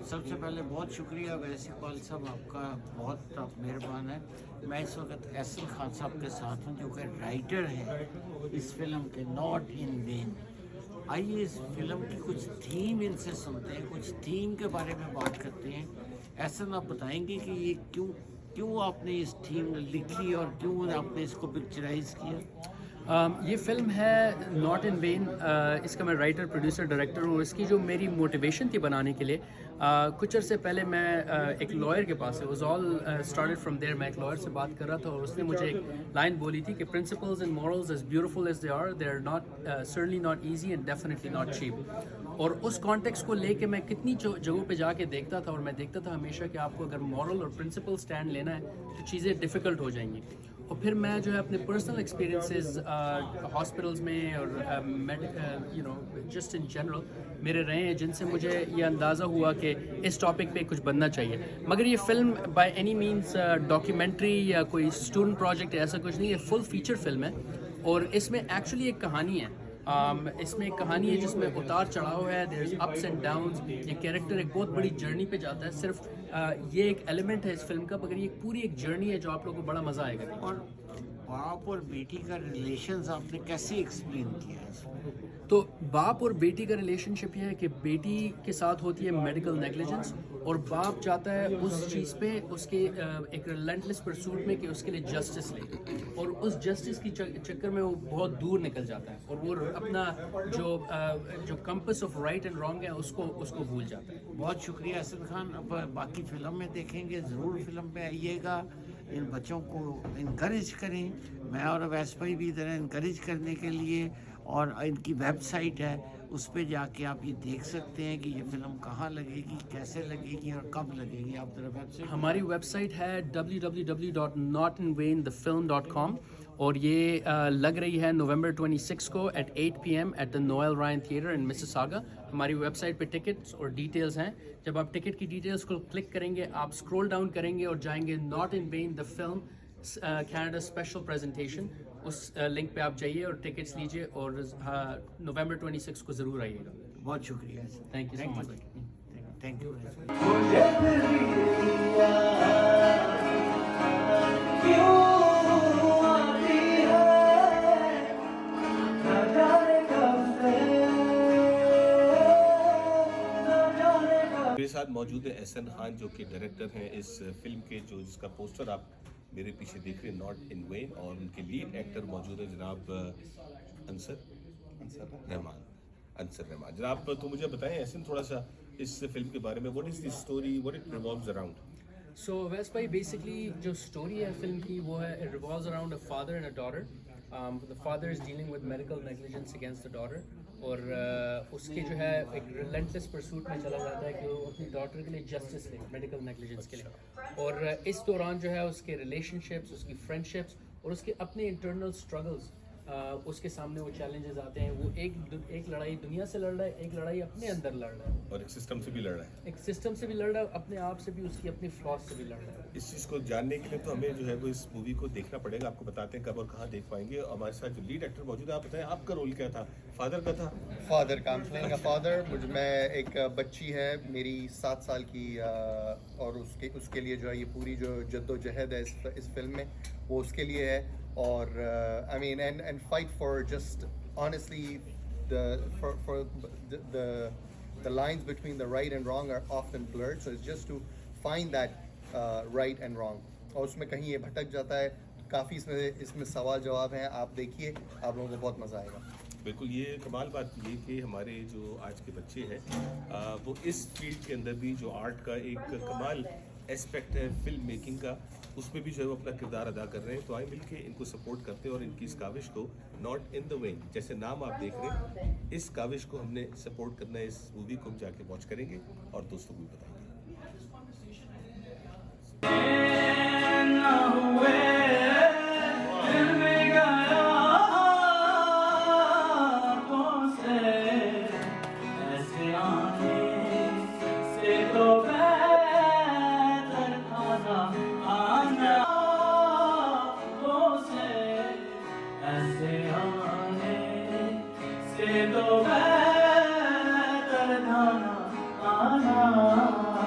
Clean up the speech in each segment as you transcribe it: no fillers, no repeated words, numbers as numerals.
सबसे पहले बहुत शुक्रिया वैसीपाल साहब, आपका बहुत आप मेहरबान है। मैं इस वक्त एहसन खान साहब के साथ हूँ जो कि राइटर हैं इस फिल्म के, नॉट इन वेन। आइए इस फिल्म की कुछ थीम इनसे सुनते हैं, कुछ थीम के बारे में बात करते हैं। एहसन, आप बताएंगे कि ये क्यों क्यों आपने इस थीम लिखी और क्यों आपने इसको पिक्चराइज किया? ये फ़िल्म है नॉट इन वेन। इसका मैं राइटर प्रोड्यूसर डायरेक्टर हूँ। इसकी जो मेरी मोटिवेशन थी बनाने के लिए, कुछ अर्से पहले मैं एक लॉयर के पास है, was all started from there. मैं एक लॉयर से बात कर रहा था और उसने मुझे एक लाइन बोली थी कि principles and morals as beautiful as they are not certainly not easy and definitely not cheap. और उस कॉन्टेक्स्ट को लेके मैं कितनी जगहों पे जाके देखता था और मैं देखता था हमेशा कि आपको अगर मॉरल और प्रिंसिपल स्टैंड लेना है तो चीज़ें डिफ़िकल्ट हो जाएंगी। और फिर मैं जो है अपने पर्सनल एक्सपीरियंसेस हॉस्पिटल्स में और जस्ट इन जनरल मेरे रहे हैं, जिनसे मुझे ये अंदाज़ा हुआ कि इस टॉपिक पे कुछ बनना चाहिए। मगर ये film by any means documentary या कोई स्टूडेंट प्रोजेक्ट ऐसा कुछ नहीं है, फुल फीचर फिल्म है। और इसमें एक्चुअली एक कहानी है। इसमें एक कहानी है जिसमें उतार चढ़ाव है, there is ups and downs. ये कैरेक्टर एक बहुत बड़ी जर्नी पे जाता है। सिर्फ ये एक एलिमेंट है इस फिल्म का, मगर ये पूरी एक जर्नी है जो आप लोगों को बड़ा मज़ा आएगा। और बाप और बेटी का रिलेशंस आपने कैसे एक्सप्लेन किया है इसमें? तो बाप और बेटी का रिलेशनशिप ये है कि बेटी के साथ होती है मेडिकल नेग्लिजेंस और बाप चाहता है उस चीज़ पे उसके एक रिलेंटलेस परसूट में कि उसके लिए जस्टिस ले, और उस जस्टिस की चक्कर में वो बहुत दूर निकल जाता है और वो अपना जो compass of right and wrong है उसको भूल जाता है। बहुत शुक्रिया एहसन खान। अब बाकी फिल्म में देखेंगे, ज़रूर फिल्म पे आइएगा, इन बच्चों को इनकरेज करें। मैं और अवैस भाई भी इधर इनकरेज करने के लिए, और इनकी वेबसाइट है उस पर जाके आप ये देख सकते हैं कि ये फिल्म कहाँ लगेगी, कैसे लगेगी और कब लगेगी। आप जरा वेबसाइट। हमारी वेबसाइट है www.notinvainthefilm.com और ये लग रही है नवंबर 26 को at 8 PM at the Noel Ryan theatre in Mississauga. हमारी वेबसाइट पे टिकट्स और डिटेल्स हैं। जब आप टिकट की डिटेल्स को क्लिक करेंगे, आप स्क्रॉल डाउन करेंगे और जाएंगे not in when the film Canada special presentation, उस लिंक पे आप जाइए और टिकट्स लीजिए और नवंबर 26 को ज़रूर आइएगा। बहुत शुक्रिया। Thank you so much. Thank you. मेरे साथ मौजूद है एहसन खान जो कि डायरेक्टर हैं इस फिल्म के, जो जिसका पोस्टर आप मेरे पीछे देख रहे हैं, नॉट इन वेन। और उनके लीड एक्टर मौजूद है जनाब अंसर रहमान। जनाब, तो मुझे बताएं एहसन थोड़ा सा इस फिल्म के बारे में, what is the story, what it revolves around. So वैस भाई, बेसिकली जो स्टोरी है फिल्म की वो है, it revolves around a father and a daughter. The father is dealing with medical negligence against the daughter और उसके जो है एक रिलेंटलेस परसूट में चला जाता है कि वो अपनी डॉटर के लिए जस्टिस ले, मेडिकल नेग्लिजेंस के लिए। और इस दौरान जो है उसके रिलेशनशिप्स, उसकी फ्रेंडशिप्स और उसके अपने इंटरनल स्ट्रगल्स, उसके सामने वो चैलेंजेस आते हैं। वो एक लड़ाई दुनिया से लड़ रहा है, एक लड़ाई अपने अंदर लड़ रहा है, और एक सिस्टम से भी लड़ रहा है। एक सिस्टम से भी लड़ रहा है, अपने आप से भी, उसकी अपनी फ्लॉज से भी लड़ रहा है। इस चीज़ को जानने के लिए तो हमें जो है वो इस मूवी को देखना पड़ेगा। आपको बताते हैं कब और कहाँ देख पाएंगे। हमारे साथ जो लीड एक्टर मौजूद है, आप बताएं आपका रोल क्या था? फादर का था? फादर का, प्लेइंग अ फादर। मैं एक बच्ची है मेरी 7 साल की, और उसके लिए जो है ये पूरी जो जद्दोजहद है इस फिल्म में वो उसके लिए है। और I mean and fight for just honestly the lines between the right and wrong are often blurred, so it's just to find that right and wrong. और उसमें कहीं ये भटक जाता है। काफ़ी इसमें सवाल जवाब हैं, आप देखिए, आप लोगों को बहुत मज़ा आएगा। बिल्कुल। ये कमाल बात ये कि हमारे जो आज के बच्चे हैं वो इस फील्ड के अंदर भी जो आर्ट का एक कमाल एस्पेक्ट है फिल्म मेकिंग का, उसमें भी जो है वो अपना किरदार अदा कर रहे हैं। तो आए मिलके इनको सपोर्ट करते हैं और इनकी इस काविश को, नॉट इन द वेन जैसे नाम आप देख रहे हैं, इस काविश को हमने सपोर्ट करना है। इस मूवी को हम जाके वॉच करेंगे और दोस्तों को भी बताएंगे। से तो बेहतर खाना आना।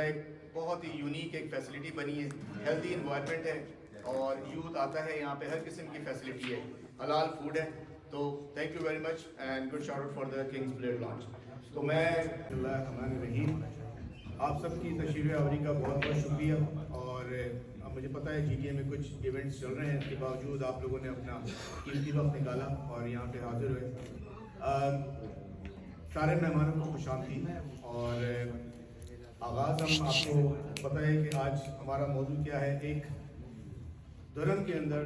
एक बहुत ही यूनिक एक फैसिलिटी बनी है, हेल्दी इन्वायरमेंट है और यूथ आता है यहाँ पे, हर किस्म की फैसिलिटी है, हलाल फूड है। तो thank you very much and good shout out for the Kings blade launch. तो मैं रहीम आप सबकी तशरीफ़ आवरी का बहुत बहुत शुक्रिया। और अब मुझे पता है GTA में कुछ इवेंट्स चल रहे हैं, इसके बावजूद आप लोगों ने अपना कीमती वक्त निकाला और यहाँ पे हाजिर हुए। सारे मेहमानों को खुशामदीद। और आगाज़ हम आपको पता है कि आज हमारा मौजूद क्या है। एक धर्म के अंदर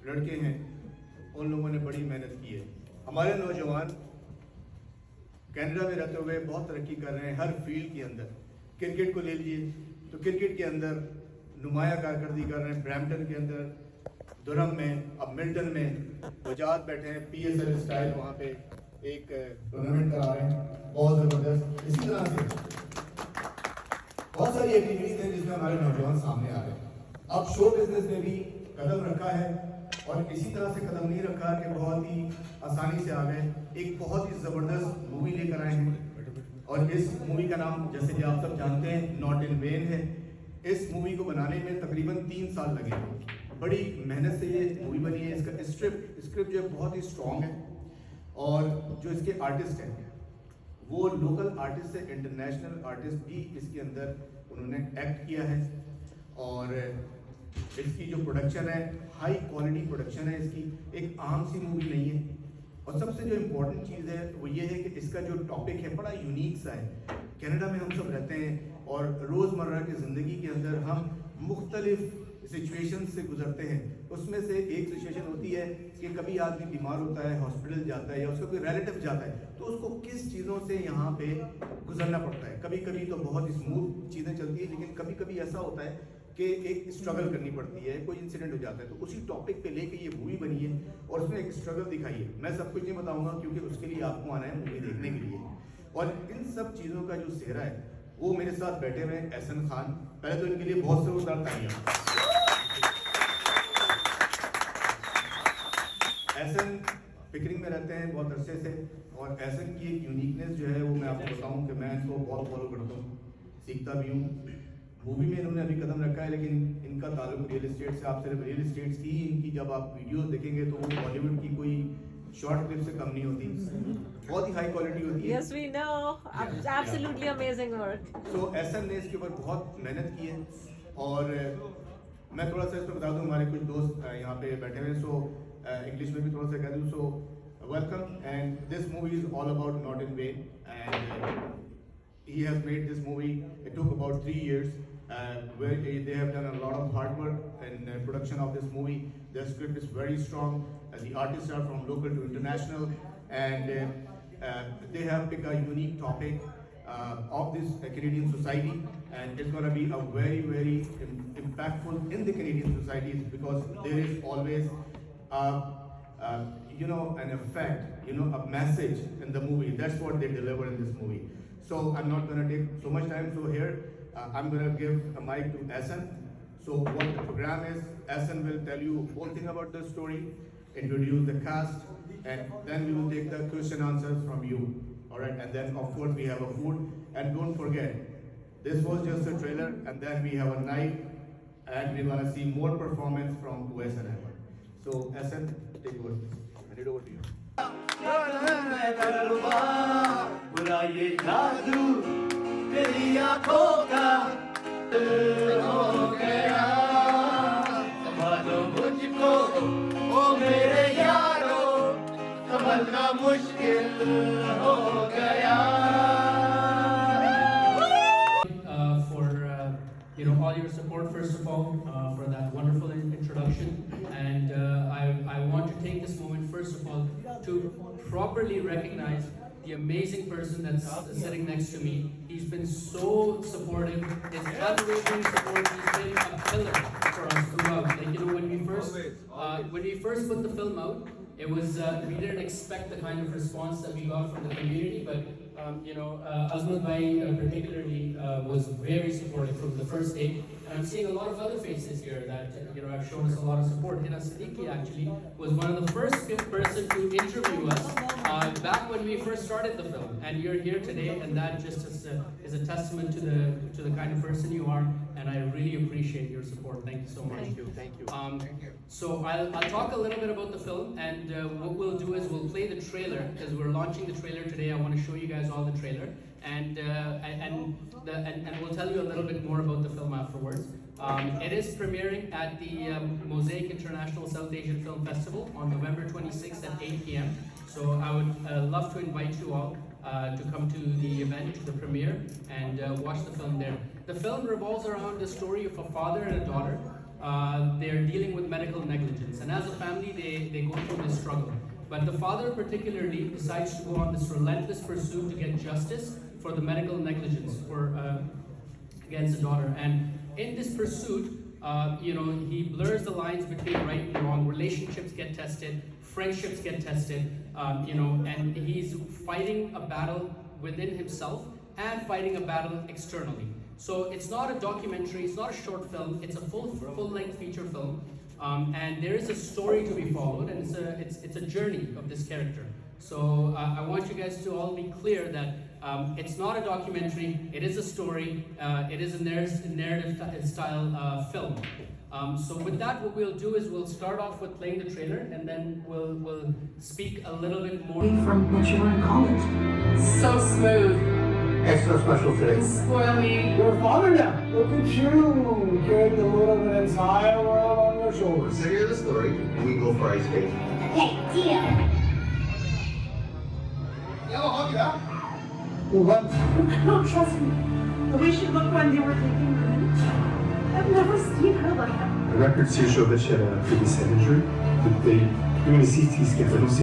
लड़के हैं, उन लोगों ने बड़ी मेहनत की है। हमारे नौजवान कनाडा में रहते हुए बहुत तरक्की कर रहे हैं हर फील्ड के अंदर। क्रिकेट को ले लीजिए तो क्रिकेट के अंदर नुमाया कारकर्दगी कर रहे हैं, ब्रैम्पटन के अंदर, दुरहम में, अब मिल्टन में वजात बैठे हैं, PSL स्टाइल वहाँ पे एक टूर्नामेंट करा रहे हैं, बहुत ज़बरदस्त। इसी तरह से बहुत सारी एक्टिविटीज़ हैं जिसमें हमारे नौजवान सामने आ रहे हैं। अब शो बिजनेस में भी कदम रखा है और इसी तरह से कदम नहीं रखा कि बहुत ही आसानी से आ गए। एक बहुत ही ज़बरदस्त मूवी लेकर आए हैं और इस मूवी का नाम जैसे कि आप सब जानते हैं नॉट इन वेन है। इस मूवी को बनाने में तकरीबन 3 साल लगे, बड़ी मेहनत से ये मूवी बनी है। इसका स्क्रिप्ट जो है बहुत ही स्ट्रॉन्ग है और जो इसके आर्टिस्ट हैं वो लोकल आर्टिस्ट से इंटरनेशनल आर्टिस्ट भी इसके अंदर उन्होंने एक्ट किया है। और इसकी जो प्रोडक्शन है हाई क्वालिटी प्रोडक्शन है इसकी, एक आम सी मूवी नहीं है। और सबसे जो इम्पोर्टेंट चीज़ है वो ये है कि इसका जो टॉपिक है बड़ा यूनिक सा है। कनाडा में हम सब रहते हैं और रोज़मर्रा की ज़िंदगी के अंदर हम मुख्तलिफ सिचुएशन से गुजरते हैं। उसमें से एक सिचुएशन होती है कि कभी आदमी बीमार होता है, हॉस्पिटल जाता है या उसका कोई रिलेटिव जाता है, तो उसको किस चीज़ों से यहाँ पे गुजरना पड़ता है। कभी कभी तो बहुत स्मूथ चीज़ें चलती है, लेकिन कभी कभी ऐसा होता है कि एक स्ट्रगल करनी पड़ती है, कोई इंसिडेंट हो जाता है। तो उसी टॉपिक पे लेके ये मूवी बनी है और उसमें एक स्ट्रगल दिखाई है। मैं सब कुछ नहीं बताऊंगा क्योंकि उसके लिए आपको आना है मूवी देखने के लिए। और इन सब चीज़ों का जो सेहरा है वो मेरे साथ बैठे हुए हैं एहसन खान। पहले तो इनके लिए बहुत जोरदार तालियां। एहसन पिकरिंग में रहते हैं बहुत अरसे से और एहसन की एक यूनिकनेस जो है वो मैं आपको बताऊं कि मैं इनको बहुत फॉलो करता हूँ, सीखता भी हूँ। मूवी में इन्होंने अभी कदम रखा है लेकिन इनका ताल्लुक रियल एस्टेट से। आप सिर्फ रियल एस्टेट की इनकी जब आप वीडियोस देखेंगे तो वो बॉलीवुड की कोई शॉर्ट क्लिप से कम नहीं होती, बहुत ही हाई क्वालिटी होती है। Yes, we know. Absolutely amazing work. तो एहसन ने इसके ऊपर बहुत मेहनत की है। और मैं थोड़ा सा इसमें बता दूं, हमारे कुछ दोस्त यहाँ पे बैठे हुए हैं, सो इंग्लिश में भी थोड़ा सा कह दूं। So welcome and this movie is all about not in when and he has made this movie. It took about 3 years where they have done a lot of hard work in production of this movie. The script is very strong. The artists are from local to international, and they have picked a unique topic of this Canadian society, and it's going to be a very, very impactful in the Canadian society because there is always an effect, a message in the movie. That's what they deliver in this movie. So I'm not going to take so much time. So here I'm going to give a mic to Ehsan. So what the program is, Ehsan will tell you whole thing about the story, introduce the cast, and then we will take the question answers from you. All right, and then of course we have a food. And don't forget, this was just a trailer, and then we have a night, and we're going to see more performance from Uwais and Ahmed. So Ehsan, take over. Hand it over to you. बुरा ये जादू तेरी आंखों का हो गया, संभालो मुझको ओ मेरे यारो, संभलना मुश्किल हो गया। For all your support first of all, for that wonderful introduction, and I want to take this moment first of all to properly recognize the amazing person that's sitting next to me. He's been so supportive. His unwavering support. He's been a pillar for us throughout. Like when we first put the film out, it was we didn't expect the kind of response that we got from the community, but Azmat Bhai particularly was very supportive from the first day. And I'm seeing a lot of other faces here that have shown us a lot of support. Hina Siddiqui actually was one of the first person to interview us back when we first started the film, and you're here today, and that just is a testament to the kind of person you are, and I really appreciate your support. Thank you so much. Thank you. So I'll talk a little bit about the film, and what we'll do is we'll play the trailer, because we're launching the trailer today. I want to show you guys all the trailer, and we'll tell you a little bit more about the film afterwards. It is premiering at the Mosaic International South Asian Film Festival on November 26th at 8 p.m. So I would love to invite you all to come to the event, to the premiere, and watch the film there. The film revolves around the story of a father and a daughter. They're dealing with medical negligence, and as a family they go through this struggle. But the father particularly decides to go on this relentless pursuit to get justice for the medical negligence against the daughter. And in this pursuit, he blurs the lines between right and wrong. Relationships get tested, friendships get tested, and he's fighting a battle within himself and fighting a battle externally. So it's not a documentary, it's not a short film, it's a full-length feature film, and there is a story to be followed, and it's a journey of this character. So I want you guys to all be clear that it's not a documentary, it is a story, it is a narrative style film. So with that, what we'll do is we'll start off with playing the trailer, and then we'll speak a little bit more. From what you were in college. So smooth. Extra special today. Spoil me. You're a father now. Look at you, carrying the load of an entire world on your shoulders. So here's the story. We go for ice cream. Okay, deal. Yellow hug it up. What? No, trust me. The way she looked when they were taking her in, I've never seen her like that. The records here show that she had a previous head injury. Did they do any CT scans? I don't see